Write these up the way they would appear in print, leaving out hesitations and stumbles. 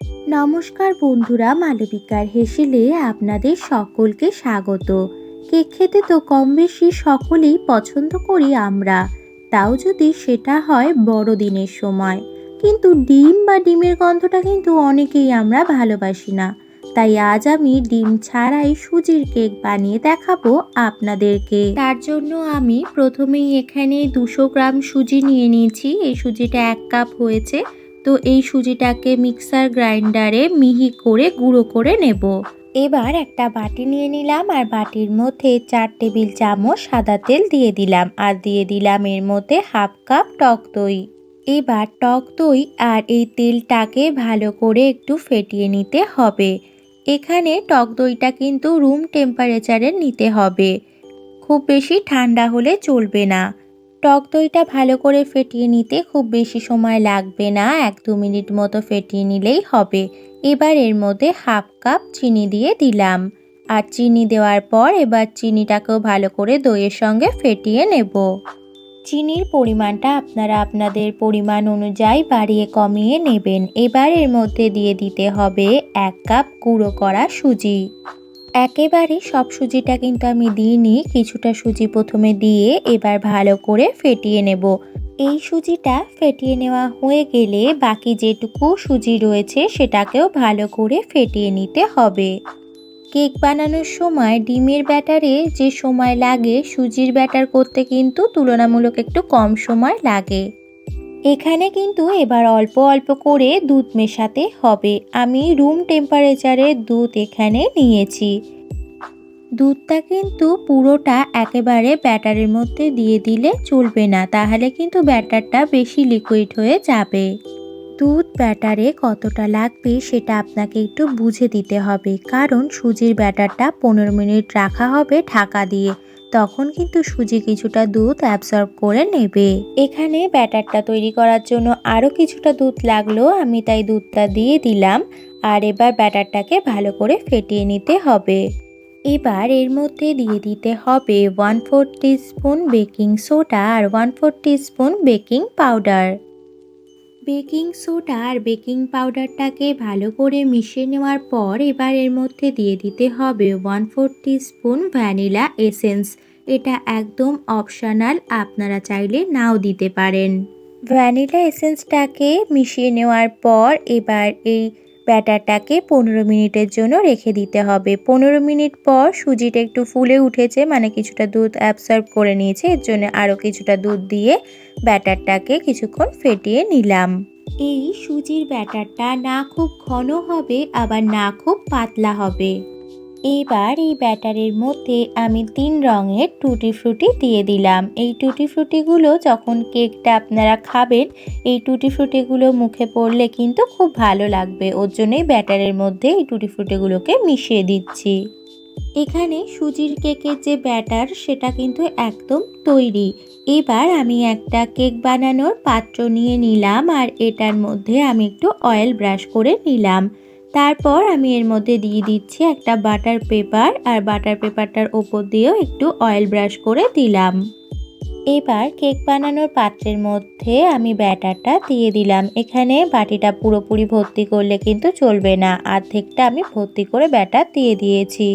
নমস্কার বন্ধুরা, মালবিকার হেসেলে আপনাদের সকলকে স্বাগত। কেক খেতে তো কম বেশি সকলেই পছন্দ করি আমরা, তাও যদি সেটা হয় বড়দিনের সময়। কিন্তু ডিম বা ডিমের গন্ধটা কিন্তু অনেকেই আমরা ভালোবাসি না। তাই আজ আমি ডিম ছাড়াই সুজির কেক বানিয়ে দেখাবো আপনাদেরকে। তার জন্য আমি প্রথমেই এখানে 200 গ্রাম সুজি নিয়ে নিয়েছি। এই সুজিটা 1 কাপ হয়েছে। তো এই সুজিটাকে মিক্সার গ্রাইন্ডারে মিহি করে গুঁড়ো করে নেব। এবার একটা বাটি নিয়ে নিলাম আর বাটির মধ্যে 4 টেবিল চামচ সাদা তেল দিয়ে দিলাম আর দিয়ে দিলাম এর মধ্যে হাফ কাপ টক দই। এবার টক দই আর এই তেলটাকে ভালো করে একটু ফেটিয়ে নিতে হবে। এখানে টক দইটা কিন্তু রুম টেম্পারেচারে নিতে হবে, খুব বেশি ঠান্ডা হলে চলবে না। টক দইটা ভালো করে ফেটিয়ে নিতে খুব বেশি সময় লাগবে না, 1-2 মিনিট মতো ফেটিয়ে নিলেই হবে। এবার এর মধ্যে হাফ কাপ চিনি দিয়ে দিলাম আর চিনি দেওয়ার পর এবার চিনিটাকেও ভালো করে দইয়ের সঙ্গে ফেটিয়ে নেব। চিনির পরিমাণটা আপনারা আপনাদের পরিমাণ অনুযায়ী বাড়িয়ে কমিয়ে নেবেন। এবার এর মধ্যে দিয়ে দিতে হবে 1 কাপ গুঁড়ো করা সুজি। একেবারে সব সুজিটা কিন্তু আমি দিইনি, কিছুটা সুজি প্রথমে দিয়ে এবার ভালো করে ফেটিয়ে নেব। এই সুজিটা ফেটিয়ে নেওয়া হয়ে গেলে বাকি যেটুকু সুজি রয়েছে সেটাকেও ভালো করে ফেটিয়ে নিতে হবে। কেক বানানোর সময় ডিমের ব্যাটারে যে সময় লাগে সুজির ব্যাটার করতে কিন্তু তুলনামূলক একটু কম সময় লাগে। এখানে কিন্তু এবার অল্প অল্প করে দুধ মেশাতে হবে। আমি রুম টেম্পারেচারে দুধ এখানে নিয়েছি। দুধটা কিন্তু পুরোটা একেবারে ব্যাটারের মধ্যে দিয়ে দিলে চলবে না, তাহলে কিন্তু ব্যাটারটা বেশি লিকুইড হয়ে যাবে। দুধ ব্যাটারে কতটা লাগবে সেটা আপনাকে একটু বুঝে দিতে হবে, কারণ সুজির ব্যাটারটা 15 মিনিট রাখা হবে ঢাকা দিয়ে, তখন কিন্তু সুজি কিছুটা দুধ অ্যাবসর্ব করে নেবে। এখানে ব্যাটারটা তৈরি করার জন্য আরও কিছুটা দুধ লাগলো, আমি তাই দুধটা দিয়ে দিলাম আর এবার ব্যাটারটাকে ভালো করে ফেটিয়ে নিতে হবে। এবার এর মধ্যে দিয়ে দিতে হবে 1/4 টিস্পুন বেকিং সোডা আর 1/4 teaspoon baking powder. Baking soda আর বেকিং পাউডারটাকে ভালো করে মিশিয়ে নেওয়ার পর এবার এর মধ্যে দিয়ে দিতে হবে 1/4 টিস্পুন ভ্যানিলা এসেন্স। এটা একদম অপশনাল, আপনারা চাইলে নাও দিতে পারেন। ভ্যানিলা এসেন্সটাকে মিশিয়ে নেওয়ার পর এবার এই ব্যাটারটাকে 15 মিনিটের জন্য রেখে দিতে হবে। 15 মিনিট পর সুজিটা একটু ফুলে উঠেছে, মানে কিছুটা দুধ অ্যাবসর্ব করে নিয়েছে, এর জন্য আরও কিছুটা দুধ দিয়ে ব্যাটারটাকে কিছুক্ষণ ফেটিয়ে নিলাম। এই সুজির ব্যাটারটা না খুব ঘন হবে আবার না খুব পাতলা হবে। এবার এই ব্যাটারের মধ্যে আমি 3 রঙের টুটি ফ্রুটি দিয়ে দিলাম। এই টুটি ফ্রুটিগুলো যখন কেকটা আপনারা খাবেন, এই টুটি ফ্রুটিগুলো মুখে পড়লে কিন্তু খুব ভালো লাগবে, ওর জন্যই ব্যাটারের মধ্যে এই টুটি ফ্রুটিগুলোকে মিশিয়ে দিচ্ছি। এখানে সুজির কেকের যে ব্যাটার সেটা কিন্তু একদম তৈরি। এবার আমি একটা কেক বানানোর পাত্র নিয়ে নিলাম আর এটার মধ্যে আমি একটু অয়েল ব্রাশ করে নিলাম। তারপর আমি এর মধ্যে দিয়ে দিচ্ছি একটা বাটার পেপার আর বাটার পেপারটার ওপর দিয়েও একটু অয়েল ব্রাশ করে দিলাম। এবার কেক বানানোর পাত্রের মধ্যে আমি ব্যাটারটা দিয়ে দিলাম। এখানে বাটিটা পুরোপুরি ভর্তি করলে কিন্তু চলবে না, অর্ধেকটা আমি ভর্তি করে ব্যাটার দিয়ে দিয়েছি।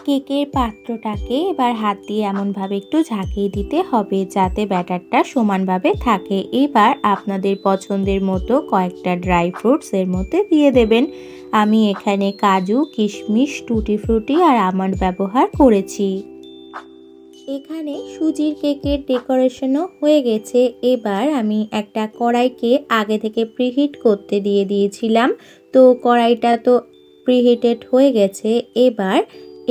কেকের পাত্রটাকে এবার হাত দিয়ে এমনভাবে একটু ঝাঁকিয়ে দিতে হবে যাতে ব্যাটারটা সমানভাবে থাকে। এবার আপনাদের পছন্দের মতো কয়েকটা ড্রাই ফ্রুটস এর মধ্যে দিয়ে দেবেন। আমি এখানে কাজু, কিশমিশ, টুটি ফ্রুটি আর আমন্ড ব্যবহার করেছি। এখানে সুজির কেকের ডেকোরেশনও হয়ে গেছে। এবার আমি একটা কড়াইকে আগে থেকে প্রিহিট করতে দিয়ে দিয়েছিলাম, তো কড়াইটা তো প্রিহিটেড হয়ে গেছে। এবার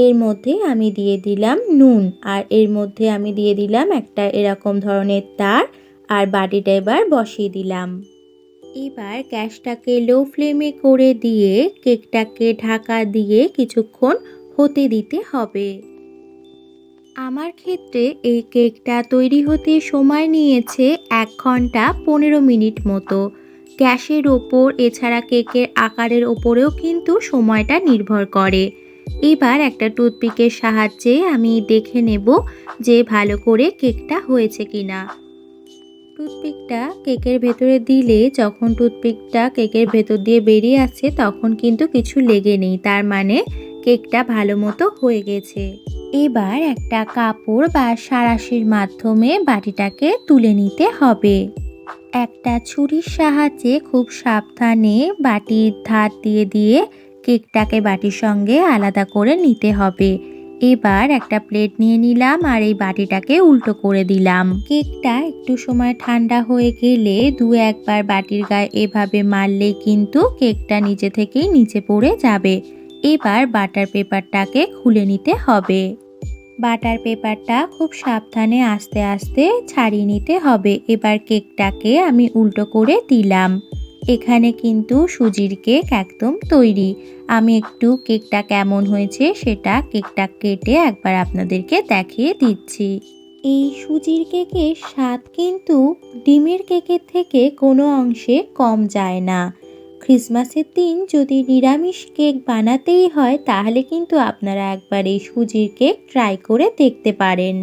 এর মধ্যে আমি দিয়ে দিলাম নুন আর এর মধ্যে আমি দিয়ে দিলাম একটা এরকম ধরনের তার আর বাটিটা এবার বসিয়ে দিলাম। এবার গ্যাসটাকে লো ফ্লেমে করে দিয়ে কেকটাকে ঢাকা দিয়ে কিছুক্ষণ হতে দিতে হবে। আমার ক্ষেত্রে এই কেকটা তৈরি হতে সময় নিয়েছে 1 ঘন্টা 15 মিনিট মতো। গ্যাসের ওপর এছাড়া কেকের আকারের ওপরেও কিন্তু সময়টা নির্ভর করে। এবার একটা টুথপিকের সাহায্যে আমি দেখে নেব যে ভালো করে কেকটা হয়েছে কিনা। টুথপিকটা কেকের ভেতরে দিলে যখন টুথপিকটা কেকের ভেতর দিয়ে বেরিয়ে আসছে তখন কিন্তু কিছু লেগে নেই, তার মানে কেকটা ভালো মতো হয়ে গেছে। এবার একটা কাপড় বা সাঁড়াশির মাধ্যমে বাটিটাকে তুলে নিতে হবে। একটা ছুরির সাহায্যে খুব সাবধানে বাটির ধার দিয়ে দিয়ে কেকটাকে বাটির সঙ্গে আলাদা করে নিতে হবে। এবার একটা প্লেট নিয়ে নিলাম আর এই বাটিটাকে উল্টো করে দিলাম। কেকটা একটু সময় ঠান্ডা হয়ে গেলে দু একবার বাটির গায়ে এভাবে মারলেই কিন্তু কেকটা নিজে থেকেই নিচে পড়ে যাবে। এবার বাটার পেপারটাকে খুলে নিতে হবে। বাটার পেপারটা খুব সাবধানে আস্তে আস্তে ছাড়িয়ে নিতে হবে। এবার কেকটাকে আমি উল্টো করে দিলাম। এখানে কিন্তু সুজির কেক একদম তৈরি। আমি একটু কেকটা কেমন হয়েছে সেটা কেকটা কেটে একবার আপনাদেরকে দেখিয়ে দিচ্ছি। এই সুজির কেকের স্বাদ কিন্তু ডিমের কেকের থেকে কোনো অংশে কম যায় না। ক্রিসমাসের দিন যদি নিরামিষ কেক বানাতেই হয় তাহলে কিন্তু আপনারা একবার এই সুজির কেক ট্রাই করে দেখতে পারেন।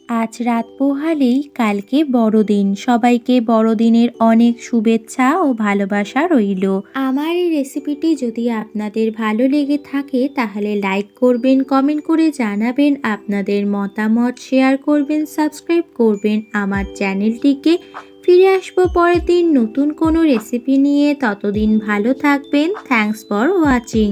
আজ রাত পোহালেই কালকে বড়দিন। সবাইকে বড়দিনের অনেক শুভেচ্ছা ও ভালোবাসা রইল। আমার এই রেসিপিটি যদি আপনাদের ভালো লেগে থাকে তাহলে লাইক করবেন, কমেন্ট করে জানাবেন আপনাদের মতামত, শেয়ার করবেন, সাবস্ক্রাইব করবেন আমার চ্যানেলটিকে। ফিরে আসবো পরের দিন নতুন কোনো রেসিপি নিয়ে। ততদিন ভালো থাকবেন। Thanks for watching.